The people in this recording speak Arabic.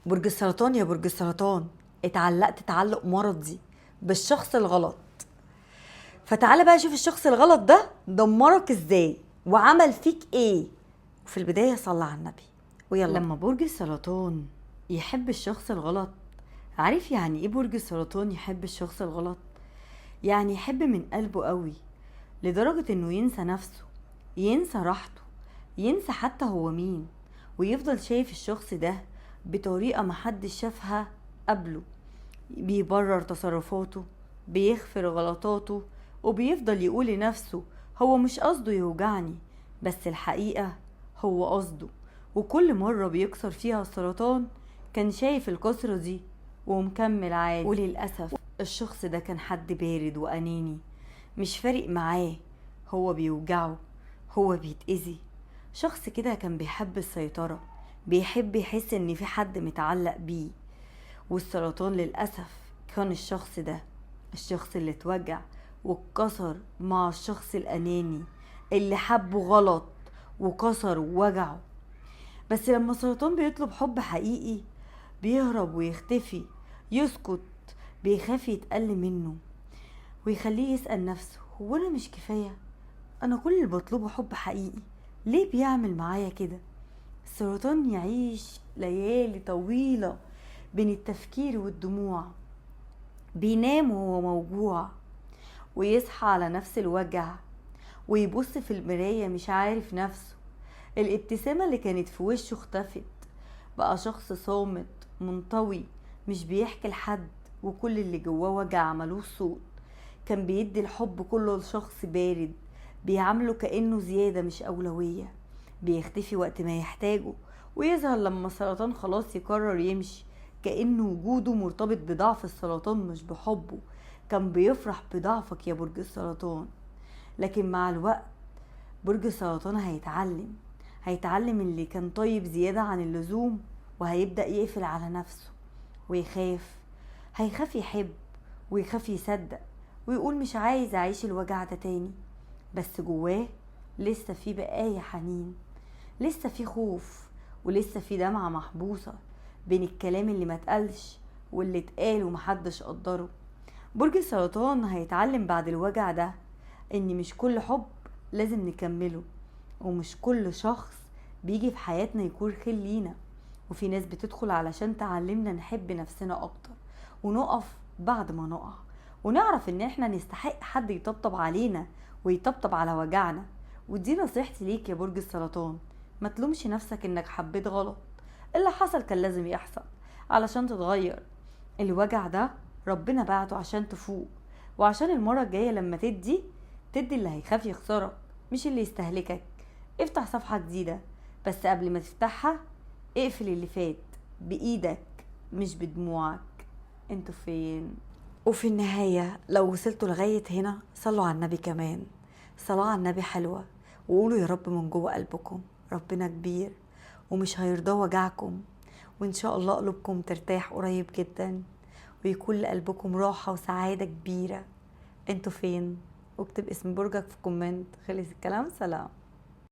برج السرطان، يا برج السرطان، اتعلقت تعلق مرضي بالشخص الغلط. فتعالى بقى شوف الشخص الغلط ده دمرك ازاي وعمل فيك ايه. وفي البداية صلى على النبي ويلا. لما برج السرطان يحب الشخص الغلط، عارف يعني ايه برج السرطان يحب الشخص الغلط؟ يعني يحب من قلبه قوي، لدرجة انه ينسى نفسه، ينسى راحته، ينسى حتى هو مين، ويفضل شايف الشخص ده بطريقة محدش شافها قبله. بيبرر تصرفاته، بيغفر غلطاته، وبيفضل يقول لنفسه هو مش قصده يوجعني، بس الحقيقة هو قصده. وكل مرة بيكسر فيها السرطان كان شايف الكسرة دي ومكمل عادي. وللأسف الشخص ده كان حد بارد وأناني، مش فارق معاه، هو بيوجعه، هو بيتأذي. شخص كده كان بيحب السيطرة، بيحب يحس ان في حد متعلق بيه. والسرطان للأسف كان الشخص ده، الشخص اللي اتوجع واتكسر مع الشخص الأناني اللي حبه غلط وكسر ووجعه. بس لما السرطان بيطلب حب حقيقي بيهرب ويختفي، يسكت، بيخاف يتقل منه، ويخليه يسأل نفسه هو أنا مش كفاية؟ أنا كل اللي بطلبه حب حقيقي، ليه بيعمل معايا كده؟ السرطان يعيش ليالي طويلة بين التفكير والدموع، بينام وهو موجوع ويصحى على نفس الوجع، ويبص في المراية مش عارف نفسه. الابتسامة اللي كانت في وشه اختفت، بقى شخص صامت منطوي، مش بيحكي لحد، وكل اللي جواه وجع ملوش صوت. كان بيدي الحب كله لشخص بارد، بيعامله كأنه زيادة مش أولوية، بيختفي وقت ما يحتاجه ويظهر لما السرطان خلاص يقرر يمشي، كأنه وجوده مرتبط بضعف السرطان مش بحبه. كان بيفرح بضعفك يا برج السرطان، لكن مع الوقت برج السرطان هيتعلم اللي كان طيب زيادة عن اللزوم، وهيبدأ يقفل على نفسه ويخاف. هيخاف يحب ويخاف يصدق ويقول مش عايز أعيش الوجع ده تاني. بس جواه لسه في بقايا حنين، لسه في خوف، ولسه في دمعة محبوسة بين الكلام اللي ما اتقالش واللي اتقال ومحدش قدره. برج السرطان هيتعلم بعد الوجع ده ان مش كل حب لازم نكمله، ومش كل شخص بيجي في حياتنا يكون خير لينا. وفي ناس بتدخل علشان تعلمنا نحب نفسنا اكتر، ونقف بعد ما نقع، ونعرف ان احنا نستحق حد يطبطب علينا ويطبطب على وجعنا. ودي نصيحتي ليك يا برج السرطان، ما تلومش نفسك انك حبيت غلط. اللي حصل كان لازم يحصل علشان تتغير. الوجع ده ربنا بعته عشان تفوق، وعشان المرة الجاية لما تدي اللي هيخاف يخسرك مش اللي يستهلكك. افتح صفحة جديدة، بس قبل ما تفتحها اقفل اللي فات بإيدك مش بدموعك. انتوا فين؟ وفي النهاية لو وصلتوا لغاية هنا صلوا على النبي كمان، صلاة على النبي حلوة، وقولوا يا رب من جوه قلبكم ربنا كبير ومش هيرضى وجعكم، وإن شاء الله قلوبكم ترتاح قريب جدا، ويكون لقلبكم راحة وسعادة كبيرة. انتوا فين؟ واكتب اسم برجك في كومنت. خلص الكلام، سلام.